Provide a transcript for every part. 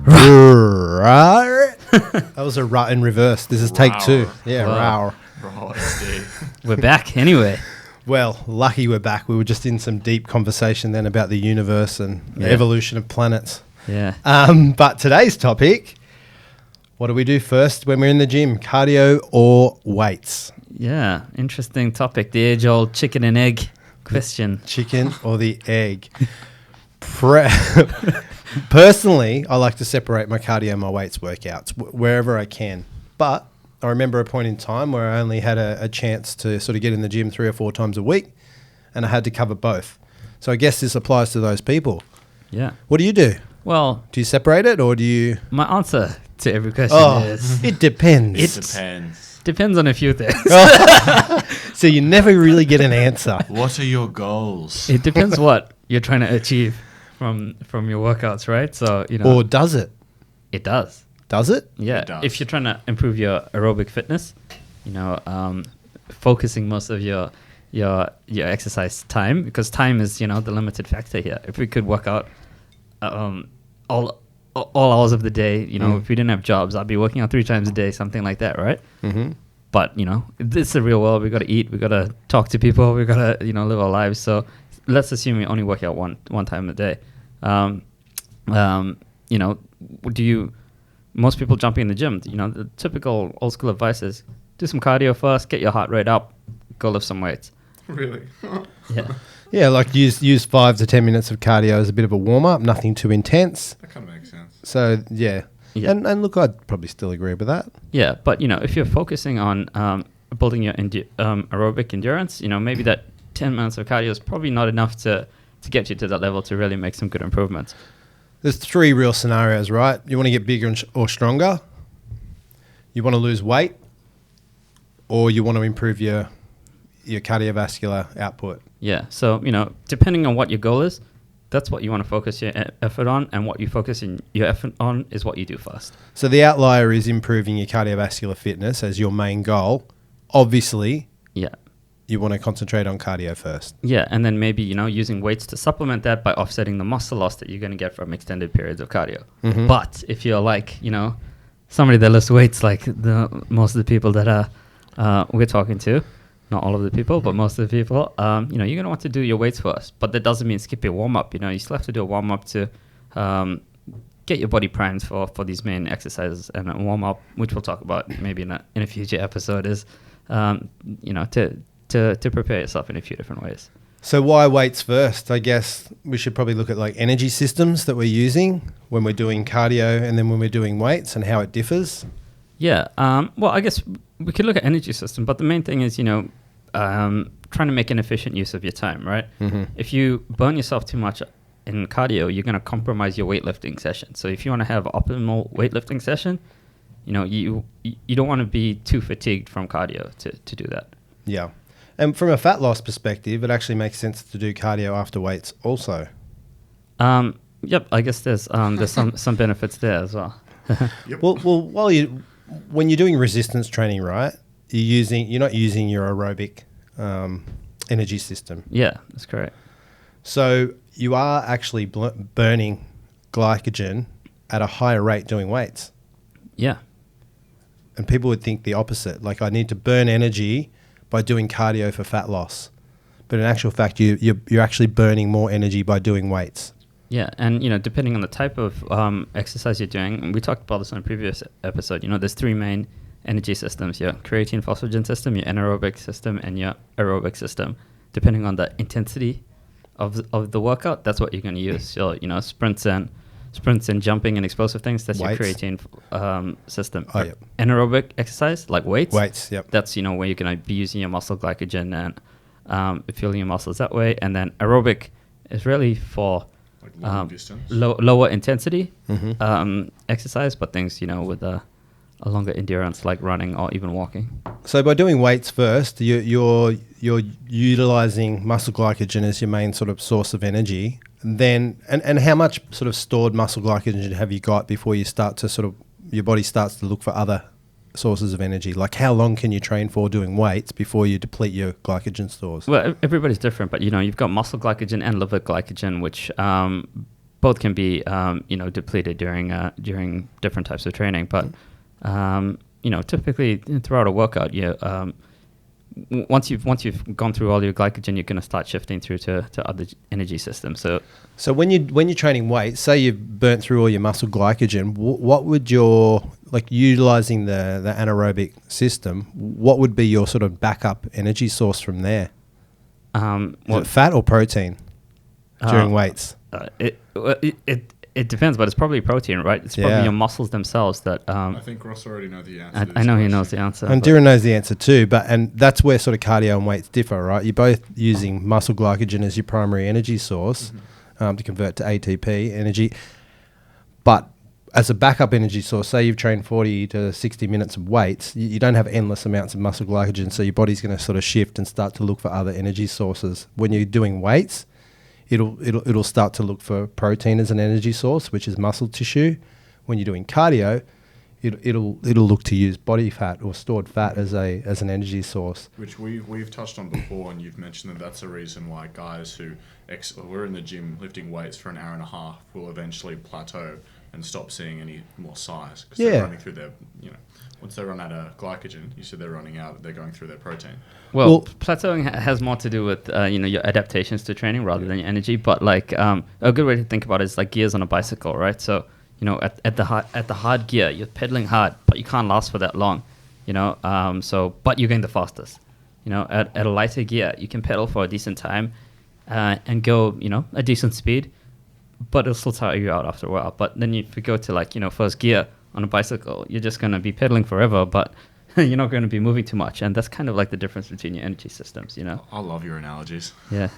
That was a rut in reverse. This is take 2. Yeah, Wow. rawr. We're back anyway. Well, lucky we're back. We were just in some deep conversation then about the universe and the evolution of planets. Yeah. But today's topic, what do we do first when we're in the gym? Cardio or weights? Yeah. Interesting topic. The age-old chicken and egg question. Chicken or the egg? Personally, I like to separate my cardio and my weights workouts wherever I can. But I remember a point in time where I only had a chance to sort of get in the gym 3 or 4 times a week, and I had to cover both. So I guess this applies to those people. Yeah. What do you do? Well, do you separate it, or do you... My answer to every question is... It depends. It depends. Depends on a few things. So you never really get an answer. What are your goals? It depends what you're trying to achieve from your workouts, right? So, you know... Or does it? It does. Does it? Yeah. It does. If you're trying to improve your aerobic fitness, you know, focusing most of your exercise time, because time is, you know, the limited factor here. If we could work out all hours of the day, you know, if we didn't have jobs, I'd be working out 3 times a day, something like that, right? Mm-hmm. But, you know, this is the real world. We got to eat. We got to talk to people. We got to, you know, live our lives. So let's assume we only work out one time a day. You know, most people jumping in the gym, you know, the typical old school advice is do some cardio first, get your heart rate up, go lift some weights. Really? Yeah. Yeah, like use 5 to 10 minutes of cardio as a bit of a warm-up, nothing too intense. That kind of makes sense. So, yeah. And look, I'd probably still agree with that. Yeah, but, you know, if you're focusing on building your aerobic endurance, you know, maybe that 10 minutes of cardio is probably not enough to get you to that level to really make some good improvements. There's 3 real scenarios, right? You want to get bigger or stronger, you want to lose weight, or you want to improve your cardiovascular output. Yeah, so, you know, depending on what your goal is, that's what you want to focus your effort on, and what you focus your effort on is what you do first. So the outlier is improving your cardiovascular fitness as your main goal. Obviously, you want to concentrate on cardio first. Yeah, and then maybe, you know, using weights to supplement that by offsetting the muscle loss that you're going to get from extended periods of cardio. Mm-hmm. But if you're like, you know, somebody that lifts weights like most of the people that we're talking to, not all of the people, but most of the people, you know, you're going to want to do your weights first. But that doesn't mean skip your warm-up. You know, you still have to do a warm-up to get your body primed for these main exercises. And a warm-up, which we'll talk about maybe in a future episode, is, you know, to prepare yourself in a few different ways. So why weights first? I guess we should probably look at like energy systems that we're using when we're doing cardio and then when we're doing weights and how it differs. Yeah. Well, I guess we could look at energy system, but the main thing is, you know, trying to make an efficient use of your time, right? Mm-hmm. If you burn yourself too much in cardio, you're going to compromise your weightlifting session. So if you want to have optimal weightlifting session, you know, you don't want to be too fatigued from cardio to do that. Yeah. And from a fat loss perspective, it actually makes sense to do cardio after weights also. Yep, I guess there's some benefits there as well. Yep. Well, when you're doing resistance training, right? You're not using your aerobic energy system. Yeah, that's correct. So you are actually burning glycogen at a higher rate doing weights. Yeah. And people would think the opposite. Like, I need to burn energy by doing cardio for fat loss. But in actual fact, you're actually burning more energy by doing weights. Yeah, and, you know, depending on the type of exercise you're doing, and we talked about this in a previous episode, you know, there's 3 main energy systems: your creatine phosphagen system, your anaerobic system, and your aerobic system. Depending on the intensity of the workout, that's what you're going to use. So, you know, sprints and jumping and explosive things, that's weights. Your creatine system. Oh, yep. Anaerobic exercise, like weights. Weights, yep. That's, you know, where you're going to be using your muscle glycogen and fueling your muscles that way. And then aerobic is really for lower intensity exercise, but things, you know, with a longer endurance, like running or even walking. So by doing weights first, you're utilizing muscle glycogen as your main sort of source of energy. Then, and how much sort of stored muscle glycogen have you got before you start to sort of, your body starts to look for other sources of energy? Like, how long can you train for doing weights before you deplete your glycogen stores? Well, everybody's different, but, you know, you've got muscle glycogen and liver glycogen, which both can be depleted during different types of training. But typically throughout a workout, once you've gone through all your glycogen, you're going to start shifting through to other energy systems. So when you're training weights, say you've burnt through all your muscle glycogen, what would your, like, utilizing the anaerobic system, what would be your sort of backup energy source from there? Is it fat or protein during weights? It depends, but it's probably protein, right? It's probably your muscles themselves that. I think Ross already knows the answer. I know he knows the answer. And Dhiren knows the answer too, and that's where sort of cardio and weights differ, right? You're both using muscle glycogen as your primary energy source to convert to ATP energy, but as a backup energy source, say you've trained 40 to 60 minutes of weights, you don't have endless amounts of muscle glycogen, so your body's going to sort of shift and start to look for other energy sources. When you're doing weights, it'll start to look for protein as an energy source, which is muscle tissue. When you're doing cardio, it'll look to use body fat or stored fat as an energy source. Which we've touched on before, and you've mentioned that that's a reason why guys who were in the gym lifting weights for an hour and a half will eventually plateau and stop seeing any more size, because they're running through their, once they run out of glycogen, you said they're running out, they're going through their protein. Well, plateauing has more to do with your adaptations to training rather than your energy. But like a good way to think about it is like gears on a bicycle, right? So at the hard gear, you're pedaling hard, but you can't last for that long. But you're going the fastest. At a lighter gear, you can pedal for a decent time and go a decent speed, but it'll still tire you out after a while. But then if you go to first gear on a bicycle, you're just going to be pedaling forever, but you're not going to be moving too much. And that's kind of like the difference between your energy systems, I love your analogies. Yeah.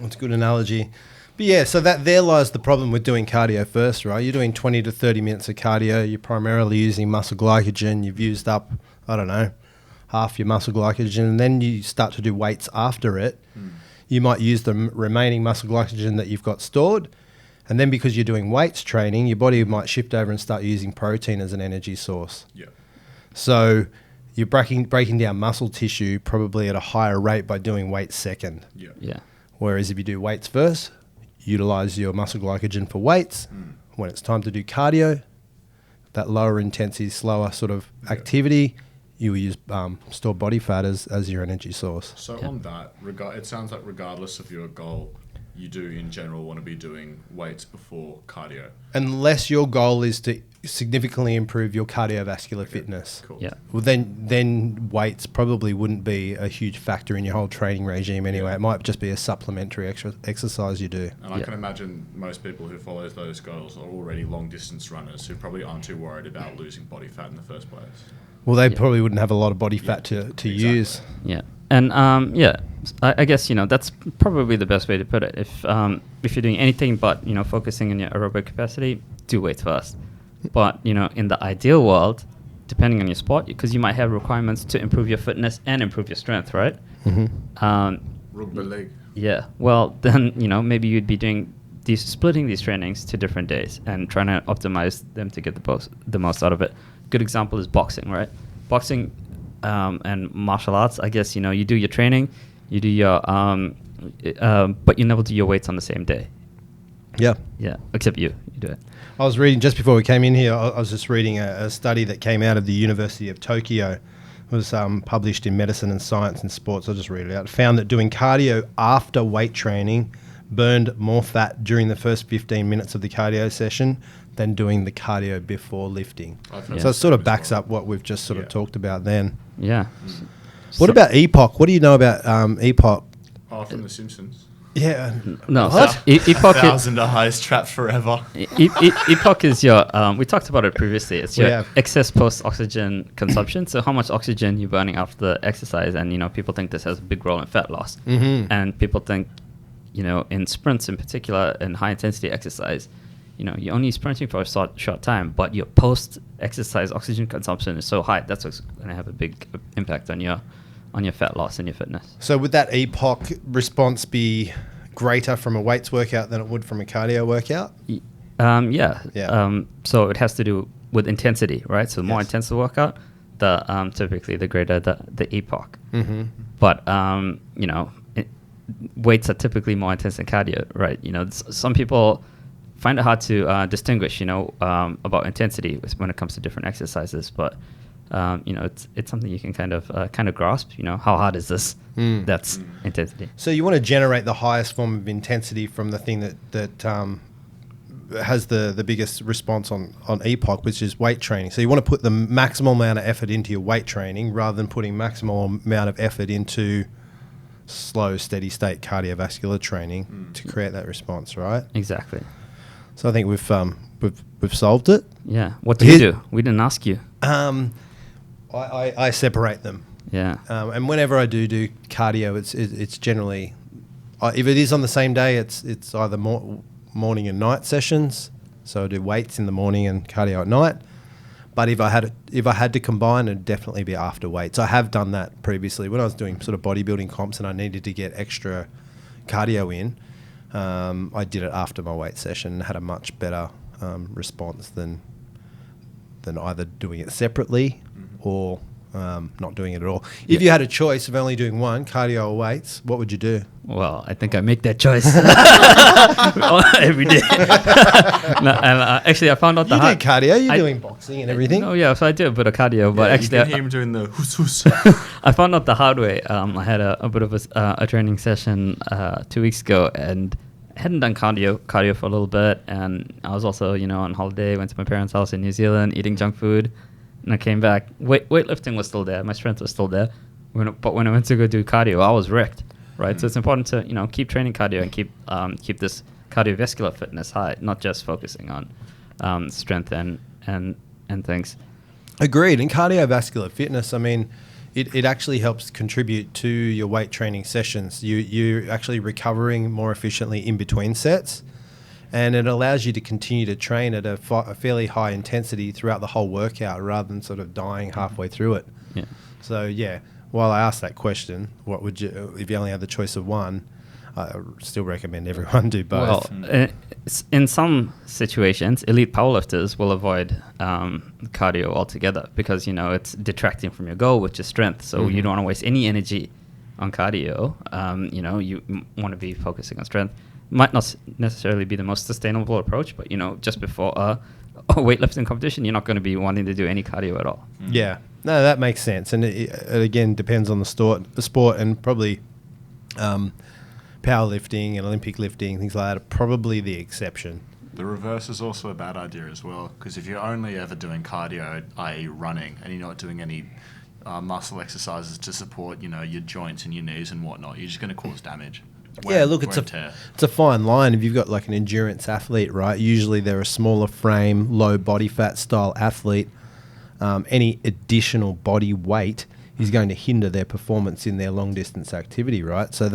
That's a good analogy. But yeah, so there lies the problem with doing cardio first, right? You're doing 20 to 30 minutes of cardio. You're primarily using muscle glycogen. You've used up, half your muscle glycogen, and then you start to do weights after it. You might use the remaining muscle glycogen that you've got stored. And then because you're doing weights training, your body might shift over and start using protein as an energy source. Yeah. So you're breaking down muscle tissue probably at a higher rate by doing weights second. Yeah. Yeah. Whereas if you do weights first, utilize your muscle glycogen for weights. When it's time to do cardio, that lower intensity, slower sort of activity, you will use stored body fat as your energy source. So on that, it sounds like regardless of your goal, you do in general want to be doing weights before cardio. Unless your goal is to significantly improve your cardiovascular fitness. Cool. Yeah. Well, then weights probably wouldn't be a huge factor in your whole training regime anyway. It might just be a supplementary exercise you do. And I can imagine most people who follow those goals are already long distance runners who probably aren't too worried about losing body fat in the first place. Well, they probably wouldn't have a lot of body fat to use. Yeah. And I guess that's probably the best way to put it. If you're doing anything but focusing on your aerobic capacity, do weights first. But in the ideal world, depending on your sport, because you might have requirements to improve your fitness and improve your strength, right? Rugby league. Yeah. Well, then maybe you'd be doing splitting these trainings to different days and trying to optimize them to get the most out of it. Good example is boxing, right? Boxing and martial arts, I guess, you do your training, you do your, but you never do your weights on the same day. Yeah. Yeah, except you do it. I was reading, just before we came in here, I was just reading a study that came out of the University of Tokyo. It was published in Medicine and Science and Sports. I'll just read it out. It found that doing cardio after weight training burned more fat during the first 15 minutes of the cardio session than doing the cardio before lifting. So it sort of backs up what we've just sort of talked about then. Yeah. What about Epoc? What do you know about Epoc? Oh, from The Simpsons. Yeah. No. What? Epoc $1,000 eyes trapped forever. Epoc is your, we talked about it previously, it's your Yeah. excess post-oxygen consumption. So how much oxygen you're burning after the exercise. And, people think this has a big role in fat loss. Mm-hmm. And people think, in sprints in particular, in high-intensity exercise, you're only sprinting for a short time, but your post-exercise oxygen consumption is so high, that's what's going to have a big impact on your fat loss and your fitness. So would that Epoc response be greater from a weights workout than it would from a cardio workout? Yeah. Yeah. So it has to do with intensity, right? So the more intense the workout, the typically the greater the Epoc. Mm-hmm. But weights are typically more intense than cardio, right? Some people find it hard to distinguish, about intensity when it comes to different exercises. But it's something you can kind of grasp. How hard is this? That's intensity. So you want to generate the highest form of intensity from the thing that has the biggest response on Epoc, which is weight training. So you want to put the maximal amount of effort into your weight training rather than putting maximal amount of effort into slow, steady state cardiovascular training to create that response, right? Exactly. So I think we've solved it. Yeah. What do you do? We didn't ask you. I separate them. Yeah. And whenever I do cardio, it's generally if it is on the same day, it's either morning and night sessions. So I do weights in the morning and cardio at night. But if I had to combine, it'd definitely be after weights. I have done that previously when I was doing sort of bodybuilding comps and I needed to get extra cardio in. I did it after my weight session and had a much better response than either doing it separately or not doing it at all. If you had a choice of only doing one, cardio or weights, what would you do? Well, I think I make that choice every day. Actually, I found out you do cardio. You're doing boxing and everything. Oh yeah, so I do a bit of cardio, but actually, you can hear him doing the hus. I found out the hard way. I had a bit of a training session 2 weeks ago, and I hadn't done cardio for a little bit, and I was also on holiday. Went to my parents' house in New Zealand, eating junk food. And I came back. Weightlifting was still there. My strength was still there. But when I went to go do cardio, I was wrecked. Right. So it's important to keep training cardio and keep this cardiovascular fitness high, not just focusing on strength and things. Agreed. And cardiovascular fitness, I mean, it actually helps contribute to your weight training sessions. You're actually recovering more efficiently in between sets. And it allows you to continue to train at a fairly high intensity throughout the whole workout rather than sort of dying halfway through it. Yeah. So, yeah, while I asked that question, what would you, if you only had the choice of one, I still recommend everyone do both. Well, in some situations, elite powerlifters will avoid cardio altogether because, it's detracting from your goal, which is strength. So you don't want to waste any energy on cardio. You want to be focusing on strength. Might not necessarily be the most sustainable approach, but just before a weightlifting competition, you're not going to be wanting to do any cardio at all. Yeah, no, that makes sense, and it again depends on the sport, and probably powerlifting and Olympic lifting, things like that, are probably the exception. The reverse is also a bad idea as well, because if you're only ever doing cardio, i.e. running, and you're not doing any muscle exercises to support, your joints and your knees and whatnot, you're just going to cause damage. Look, it's a fine line. If you've got like an endurance athlete, right? Usually they're a smaller frame, low body fat style athlete. Any additional body weight is going to hinder their performance in their long distance activity, right? So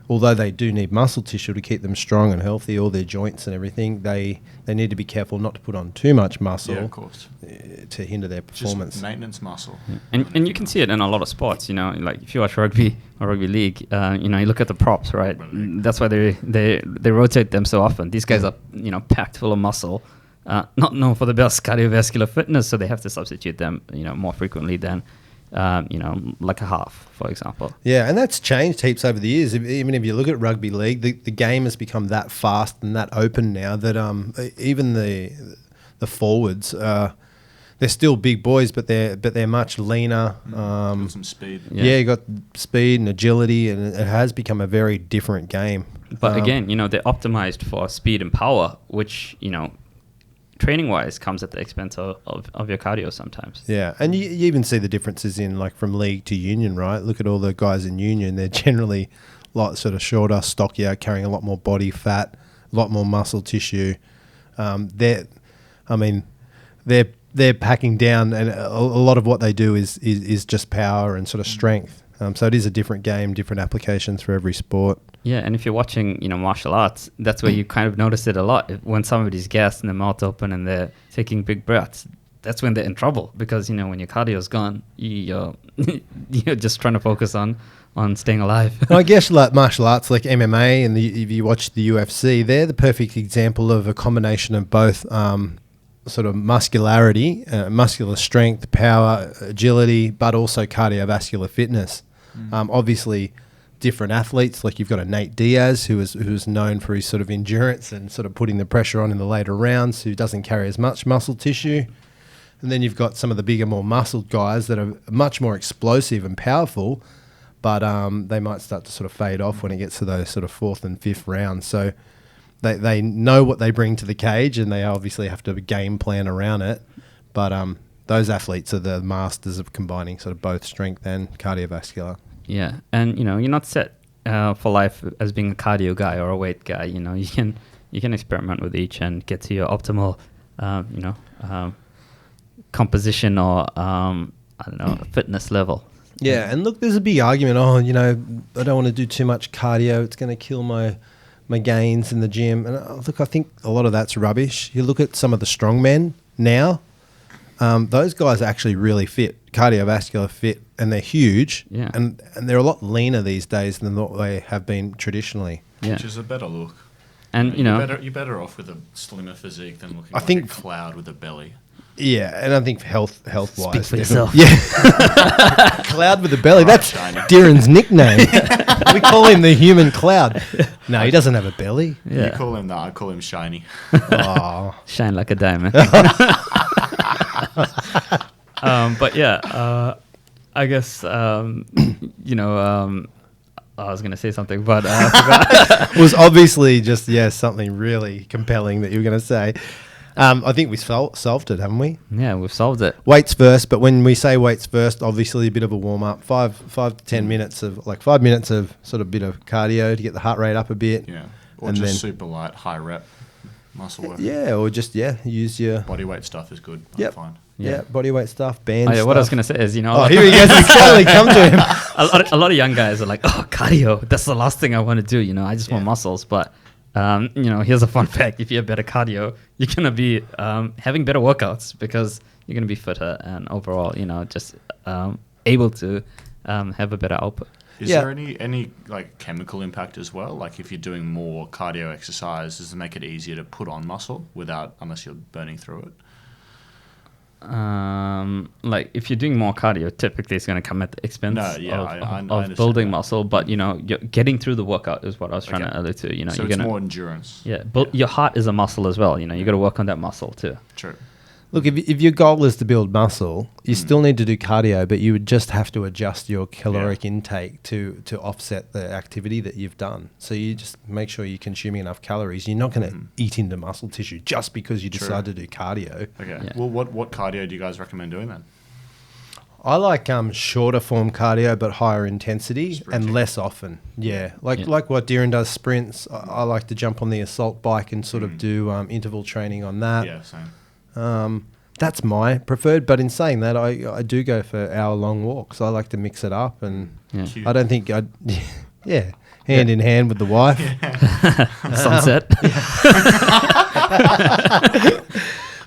although they do need muscle tissue to keep them strong and healthy, all their joints and everything, they need to be careful not to put on too much muscle, of course, to hinder their performance. Just maintenance muscle. Yeah. And you can see it in a lot of sports, like if you watch rugby or rugby league, you look at the props, right? That's why they rotate them so often. These guys are, packed full of muscle, not known for the best cardiovascular fitness, so they have to substitute them, more frequently than like a half, for example. Yeah, and that's changed heaps over the years. Even if you look at rugby league, the game has become that fast and that open now that even the forwards, they're still big boys, but they're much leaner. Got some speed. Yeah, you got speed and agility, and it has become a very different game. But again, they're optimized for speed and power, which training-wise comes at the expense of your cardio sometimes. Yeah, and you even see the differences in like from league to union, right? Look at all the guys in union. They're generally a lot sort of shorter, stockier, carrying a lot more body fat, a lot more muscle tissue. They're packing down, and a lot of what they do is just power and sort of strength. So it is a different game, different applications for every sport. Yeah, and if you're watching, martial arts, that's where you kind of notice it a lot. When somebody's gassed and their mouth open and they're taking big breaths, that's when they're in trouble because, when your cardio's gone, you're just trying to focus on staying alive. Well, I guess like martial arts like MMA and if you watch the UFC, they're the perfect example of a combination of both sort of muscularity, muscular strength, power, agility, but also cardiovascular fitness. Obviously, different athletes. Like you've got a Nate Diaz who's known for his sort of endurance and sort of putting the pressure on in the later rounds, who doesn't carry as much muscle tissue. And then you've got some of the bigger, more muscled guys that are much more explosive and powerful, but they might start to sort of fade off when it gets to those sort of 4th and 5th rounds. So they know what they bring to the cage, and they obviously have to game plan around it. But those athletes are the masters of combining sort of both strength and cardiovascular. Yeah, and you're not set for life as being a cardio guy or a weight guy. You can experiment with each and get to your optimal, composition or fitness level. Yeah, and look, there's a big argument. I don't want to do too much cardio. It's going to kill my gains in the gym. And look, I think a lot of that's rubbish. You look at some of the strongmen now. Those guys are actually really fit, cardiovascular fit, and they're huge. Yeah. And they're a lot leaner these days than what they have been traditionally. Yeah. Which is a better look. And you're better off with a slimmer physique than looking like a cloud with a belly. Yeah, and I think health wise. Speak for yourself. Yeah. Cloud with a belly. That's Dhiren's nickname. We call him the human cloud. No, he doesn't have a belly. Yeah. You call him that, I call him shiny. Oh. Shine like a diamond. But yeah, I guess, I was going to say something, but I forgot. It was obviously just, something really compelling that you were going to say. I think we solved it, haven't we? Yeah, we've solved it. Weights first, but when we say weights first, obviously a bit of a warm up, 5 to 10 minutes of 5 minutes of sort of bit of cardio to get the heart rate up a bit. Yeah, or and just then super light, high rep muscle work. Yeah, or just use your body weight stuff is good. Yep. I'm fine. Yeah, body weight stuff, bands. Oh, yeah, what I was going to say is, here he goes. We finally come to him. a lot of young guys are like, oh, cardio, that's the last thing I want to do. I just want muscles. But, here's a fun fact. If you have better cardio, you're going to be having better workouts because you're going to be fitter and overall, just able to have a better output. Is there any like chemical impact as well? Like if you're doing more cardio exercise, does it make it easier to put on muscle unless you're burning through it? Like if you're doing more cardio, typically it's going to come at the expense of building muscle. But you're getting through the workout is what I was trying to allude to. So it's more endurance. Yeah, but your heart is a muscle as well. You got to work on that muscle too. True. Look, if your goal is to build muscle, you still need to do cardio, but you would just have to adjust your caloric intake to offset the activity that you've done. So you just make sure you're consuming enough calories. You're not going to eat into muscle tissue just because you decide to do cardio. Okay. Yeah. Well, what cardio do you guys recommend doing then? I like shorter form cardio but higher intensity and less often. Yeah, like what Dhiren does, sprints. I like to jump on the assault bike and sort of do interval training on that. Yeah, same. That's my preferred, but in saying that, I do go for hour-long walks. I like to mix it up, and I don't think hand in hand with the wife. Sunset.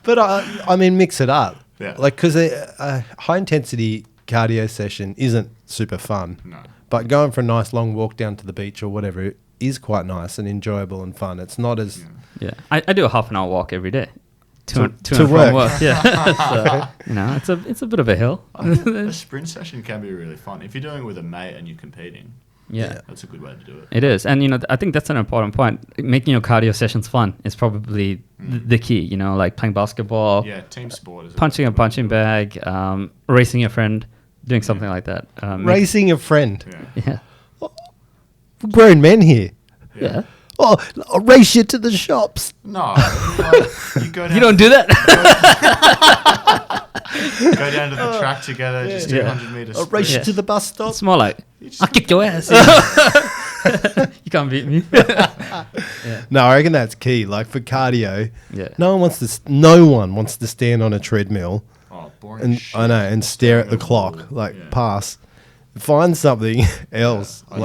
But I mean, mix it up. Yeah. Like, because a high-intensity cardio session isn't super fun. No. But going for a nice long walk down to the beach or whatever is quite nice and enjoyable and fun. It's not as... Yeah. I do a half-an-hour walk every day. To and work. From work. Yeah. So, it's a bit of a hill. A sprint session can be really fun. If you're doing it with a mate and you're competing, that's a good way to do it. It is. And, I think that's an important point. Making your cardio sessions fun is probably the key, like playing basketball. Yeah, team sport. Punching a punching bag, racing your friend, doing something like that. Racing your friend? Yeah. We're grown men here. Yeah. Oh, I'll race you to the shops. No. You go down. You don't do that? Go down to the track together, just do 100 meters. I'll race you to the bus stop. It's more like, I'll kick your ass. You can't beat me. No, I reckon that's key. Like for cardio, no one wants to stand on a treadmill. Oh, boring shit. I know, and stare at the clock, pass. Find something else. I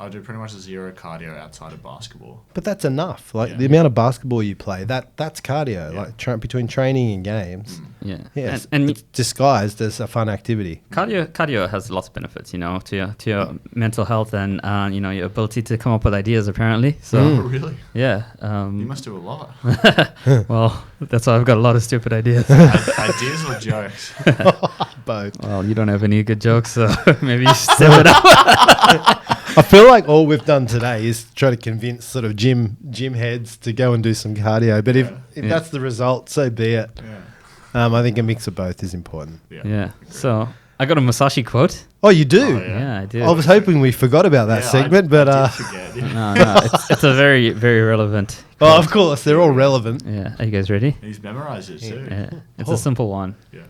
do pretty much zero cardio outside of basketball. But that's enough. Like the amount of basketball you play, that's cardio. Yeah. Like between training and games. Yeah. Yes, And it's disguised as a fun activity. Cardio has lots of benefits, to your mental health and your ability to come up with ideas. Apparently, so Really? Yeah. You must do a lot. Well, that's why I've got a lot of stupid ideas. Ideas or jokes? Both. Well, you don't have any good jokes, so maybe you should step it up. I feel like all we've done today is try to convince sort of gym heads to go and do some cardio. But if that's the result, so be it. Yeah. I think a mix of both is important. Yeah. So I got a Musashi quote. Oh, you do? Oh, Yeah, I do. I was hoping we forgot about that segment, but I did forget. No, it's a very, very relevant. oh, of course, they're all relevant. Yeah. Are you guys ready? He's memorized it too. Yeah. It's a simple one. Yeah.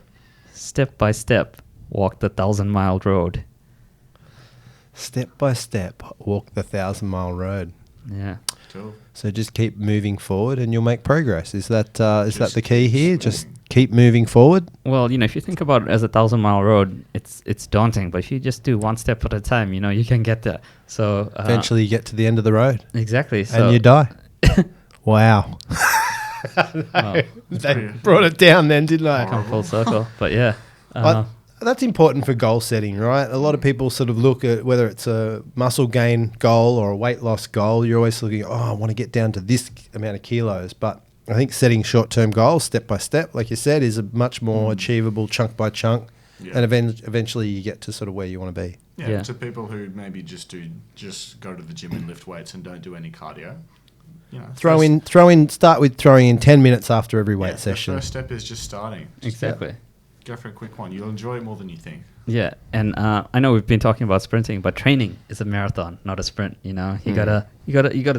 Step by step, walk the 1,000-mile road. Step by step, walk the 1,000-mile road. Yeah. Cool. So just keep moving forward, and you'll make progress. Is that Just the key here? moving. Just keep moving forward. Well, if you think about it as a 1,000-mile road, it's daunting. But if you just do one step at a time, you can get there. So Eventually, you get to the end of the road, exactly. So and you die. Wow. well, They brought it down then, didn't I? come full circle. But yeah. But that's important for goal setting, right? A lot of people sort of look at whether it's a muscle gain goal or a weight loss goal. You're always looking, I want to get down to this amount of kilos. But I think setting short-term goals step by step, like you said, is a much more achievable chunk by chunk. Yeah. And eventually you get to sort of where you want to be. Yeah, to people who maybe just go to the gym and lift weights and don't do any cardio. Start with throwing in 10 minutes after every weight session. The first step is just starting. exactly. Go for a quick one. You'll enjoy it more than you think. Yeah, and I know we've been talking about sprinting, but training is a marathon, not a sprint. You gotta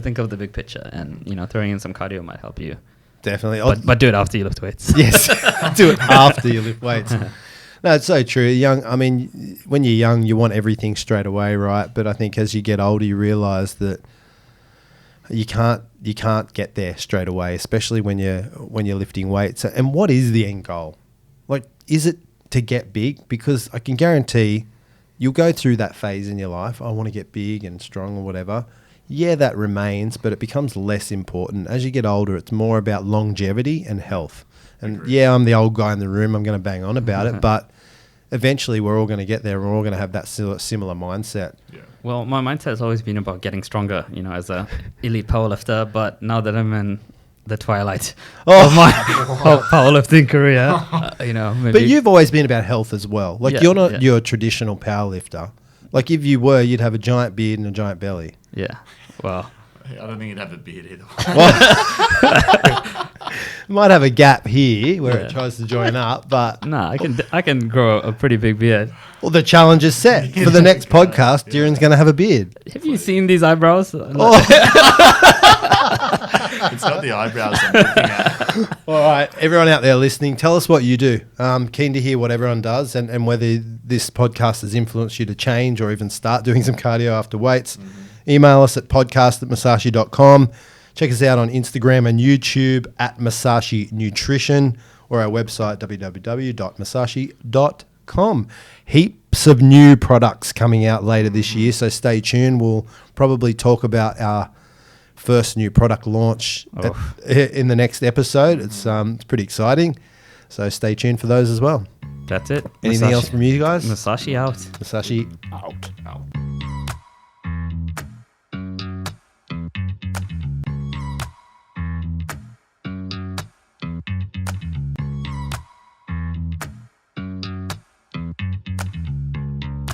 think of the big picture, and throwing in some cardio might help you. Definitely. But do it after you lift weights. Yes, do it after you lift weights. No, it's so true. When you're young, you want everything straight away, right? But I think as you get older, you realise that you can't get there straight away, especially when you're lifting weights. And what is the end goal? Like, is it to get big? Because I can guarantee you'll go through that phase in your life. I want to get big and strong or whatever. Yeah, that remains, but it becomes less important. As you get older, it's more about longevity and health. And yeah, I'm the old guy in the room. I'm going to bang on about it, but eventually we're all going to get there. We're all going to have that similar mindset. Yeah. Well, my mindset has always been about getting stronger, as a elite powerlifter. But now that I'm in the twilight of my powerlifting career, maybe. But you've always been about health as well. Like, you're not your traditional powerlifter. Like, if you were, you'd have a giant beard and a giant belly. Yeah. Well, I don't think you'd have a beard either. Might have a gap here where it tries to join up, but no, I can grow a pretty big beard. well, the challenge is set for the next podcast. Dhiren's going to have a beard. Have you seen these eyebrows? It's not the eyebrows I'm looking at. All right, everyone out there listening, tell us what you do. Keen to hear what everyone does and whether this podcast has influenced you to change or even start doing some cardio after weights. Email us at podcast@musashi.com. Check us out on Instagram and YouTube at Musashi Nutrition or our website www.musashi.com. Heaps of new products coming out later this year, so stay tuned. We'll probably talk about our first new product launch in the next episode. It's pretty exciting, so stay tuned for those as well. That's it. Anything else from you guys? Musashi out. Musashi out. Out.